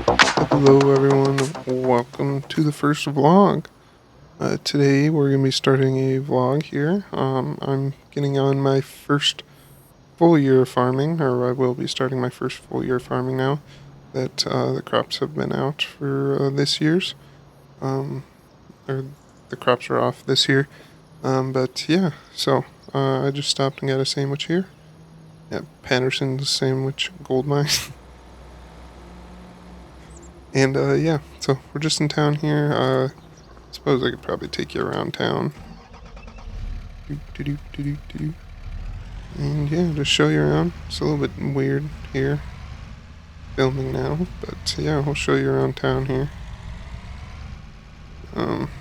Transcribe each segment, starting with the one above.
Hello, everyone. Welcome to the first vlog. Today, we're going to be starting a vlog here. I'm getting on my first full year of farming, or I will be starting my first full year of farming now that the crops have been out for this year's. Um, or the crops are off this year. But yeah, so I just stopped and got a sandwich here at Patterson's Sandwich Gold Mine. And yeah, so we're just in town here. Suppose I could probably take you around town. And yeah, just show you around. It's a little bit weird here, filming now, but yeah, we'll show you around town here. Um,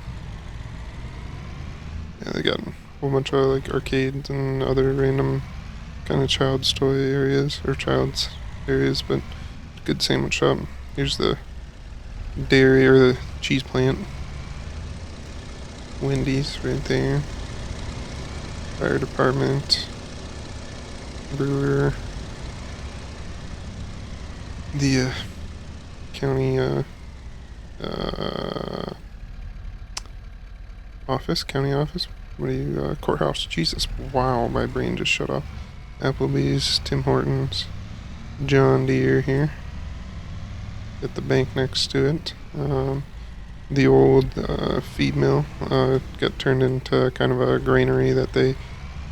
yeah, they got a whole bunch of like arcades and other random kind of child's toy areas or child's areas, but good sandwich shop. Here's the dairy or the cheese plant. Wendy's right there. Fire department. Brewer. The county office, county office. What are you? Courthouse. Jesus, wow, my brain just shut off. Applebee's, Tim Hortons, John Deere here. Got the bank next to it. The old feed mill got turned into kind of a granary that they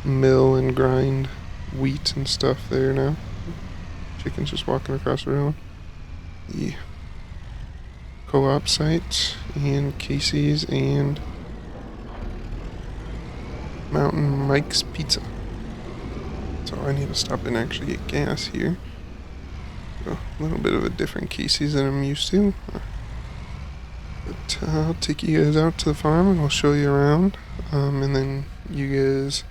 mill and grind wheat and stuff there now. Chickens just walking across the road. The co-op site and Casey's and Mountain Mike's Pizza. So I need to stop and actually get gas here. A little bit of a different Casey's than I'm used to. But I'll take you guys out to the farm and I'll show you around. And then you guys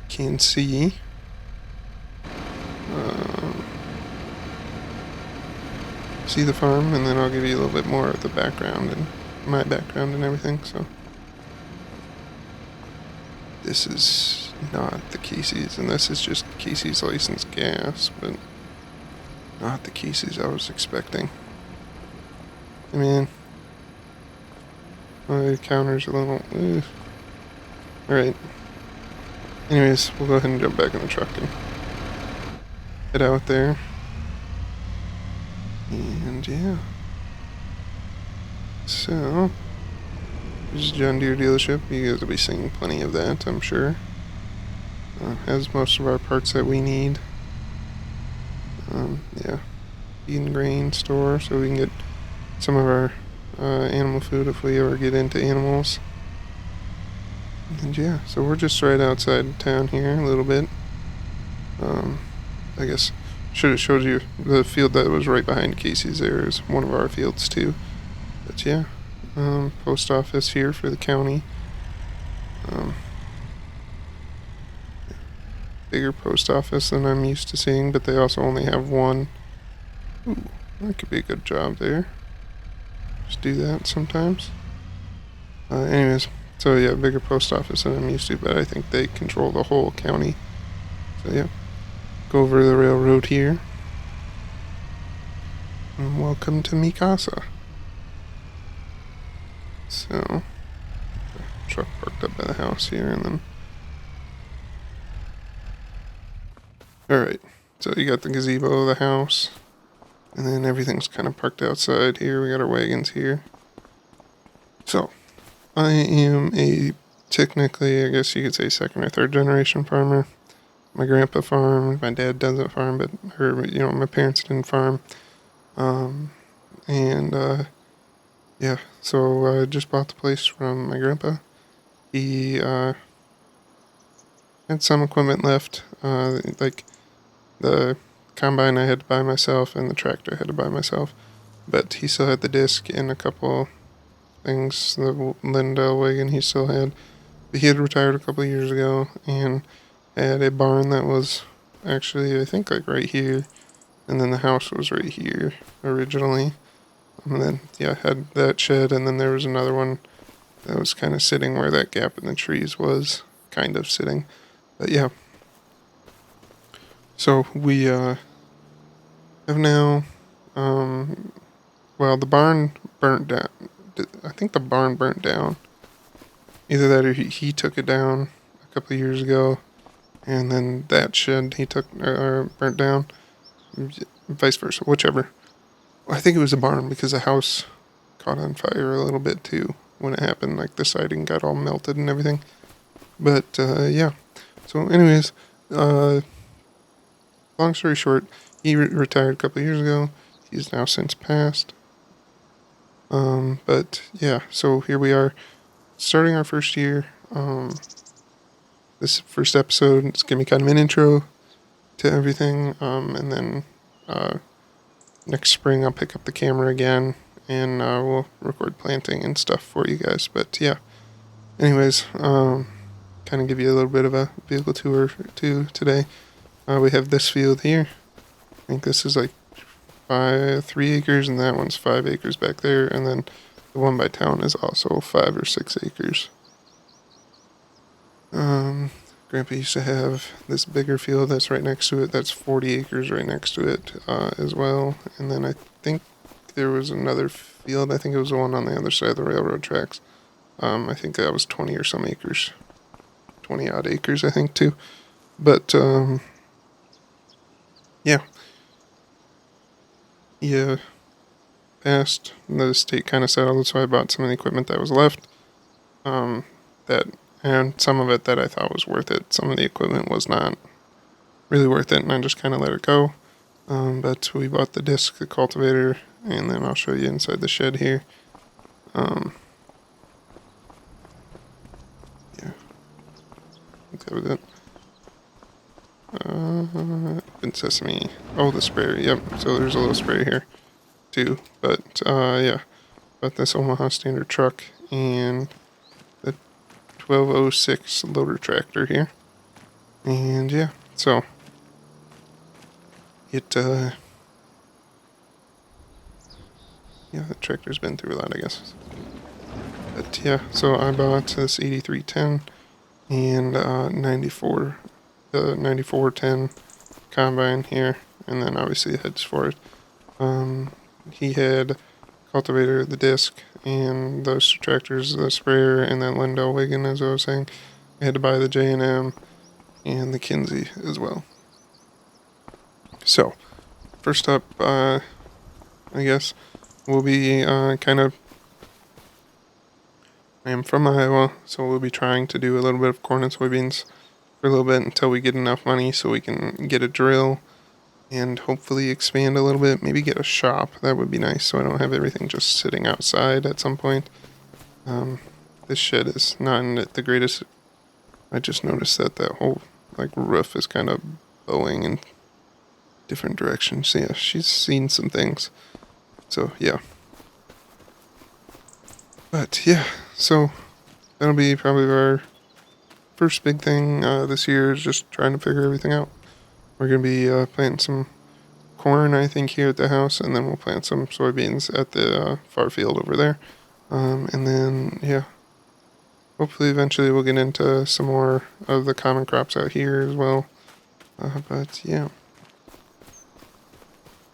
can see the farm, and then I'll give you a little bit more of the background and my background and everything. So this is not the Casey's, and this is just Casey's licensed gas, but not the Casey's I was expecting. I mean, my counter's a little. Alright. Anyways, we'll go ahead and jump back in the truck and head out there. And yeah. So, this is John Deere dealership. You guys will be seeing plenty of that, I'm sure. Has most of our parts that we need. Yeah. Feed and grain store, so we can get some of our animal food if we ever get into animals. And yeah, so we're just right outside town here a little bit. I guess should have showed you the field that was right behind Casey's. There is one of our fields too. But yeah, post office here for the county. Bigger post office than I'm used to seeing, but they also only have one. Ooh, that could be a good job there. Just do that sometimes. Anyways, so yeah, bigger post office than I'm used to, but I think they control the whole county. So yeah, go over the railroad here. And welcome to Mikasa. So, truck parked up by the house here, and then. Alright, so you got the gazebo, the house, and then everything's kind of parked outside here. We got our wagons here. So, I am technically, I guess you could say, second or third generation farmer. My grandpa farmed, my dad doesn't farm, but my parents didn't farm. Yeah, so I just bought the place from my grandpa. He had some equipment left, like the combine I had to buy myself and the tractor I had to buy myself. But he still had the disc and a couple things. The Lindell wagon he still had. But he had retired a couple of years ago and had a barn that was actually, I think, like right here. And then the house was right here originally. And then, yeah, I had that shed, and then there was another one that was kind of sitting where that gap in the trees was kind of sitting. But yeah. So we have now well, the barn burnt down. I think the barn burnt down. Either that or he took it down a couple of years ago, and then that shed he took burnt down. Vice versa, whichever. I think it was a barn because the house caught on fire a little bit too when it happened. Like the siding got all melted and everything. But yeah. So, anyways, long story short, he retired a couple of years ago. He's now since passed. But yeah, so here we are, starting our first year. This first episode is gonna be kind of an intro to everything. And then next spring I'll pick up the camera again and we'll record planting and stuff for you guys. But yeah, anyways, kind of give you a little bit of a vehicle tour too today. We have this field here. I think this is like 3 acres, and that one's 5 acres back there, and then the one by town is also 5 or 6 acres. Grandpa used to have this bigger field that's right next to it. That's 40 acres right next to it as well. And then I think there was another field. I think it was the one on the other side of the railroad tracks. I think that was 20 or some acres. 20 odd acres, I think, too. But, yeah. Yeah. Passed. The state kind of settled, so I bought some of the equipment that was left. And some of it that I thought was worth it. Some of the equipment was not really worth it, and I just kind of let it go. But we bought the disc, the cultivator, and then I'll show you inside the shed here. Yeah, that was it. Open sesame. Oh, the sprayer. Yep. So there's a little sprayer here, too. But yeah, but this Omaha Standard truck and 1206 loader tractor here. And yeah, so yeah, the tractor's been through a lot, I guess. But yeah, so I bought this 8310 and 9410 combine here, and then obviously the heads for it. He had cultivator, the disc, and those tractors, the sprayer, and then Lindell Wigan, as I was saying. I had to buy the J&M and the Kinsey as well. So, first up, I guess, we'll be kind of... I am from Iowa, so we'll be trying to do a little bit of corn and soybeans for a little bit until we get enough money so we can get a drill and hopefully expand a little bit. Maybe get a shop. That would be nice, so I don't have everything just sitting outside at some point. This shed is not in the greatest. I just noticed that whole roof is kind of bowing in different directions. So, yeah, she's seen some things. So yeah. But yeah, so that'll be probably our first big thing this year, is just trying to figure everything out. We're going to be planting some corn, I think, here at the house, and then we'll plant some soybeans at the far field over there. And then, yeah, hopefully eventually we'll get into some more of the common crops out here as well. But, yeah,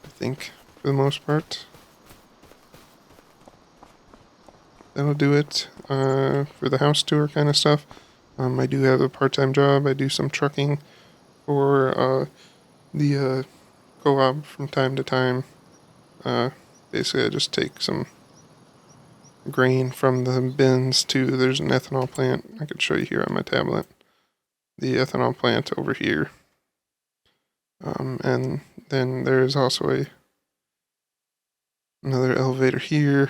I think for the most part, that'll do it for the house tour kind of stuff. I do have a part-time job. I do some trucking for the co-op from time to time. Basically, I just take some grain from the bins to... There's an ethanol plant. I could show you here on my tablet. The ethanol plant over here. And then there's also another elevator here,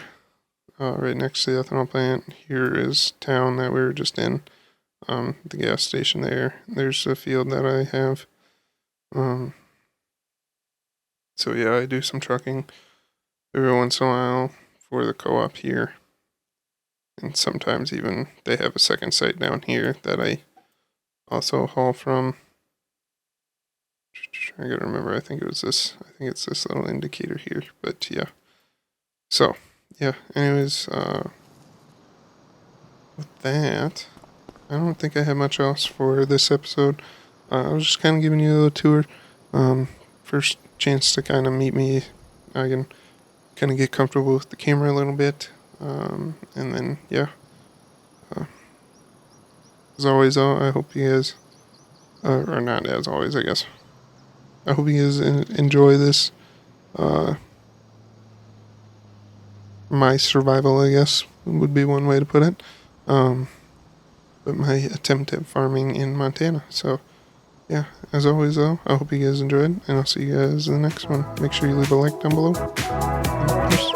right next to the ethanol plant. Here is town that we were just in. The gas station there. There's a field that I have. So yeah, I do some trucking every once in a while for the co-op here. And sometimes even they have a second site down here that I also haul from. I gotta remember, I think it's this little indicator here, but yeah. So, yeah, anyways, with that, I don't think I have much else for this episode. I was just kind of giving you a little tour. First chance to kind of meet me. I can kind of get comfortable with the camera a little bit. And then, yeah. As always, though, I hope you guys, or not as always, I guess. I hope you guys enjoy this. My survival, I guess, would be one way to put it. But my attempt at farming in Montana. So, yeah, as always, though, I hope you guys enjoyed, and I'll see you guys in the next one. Make sure you leave a like down below. And peace.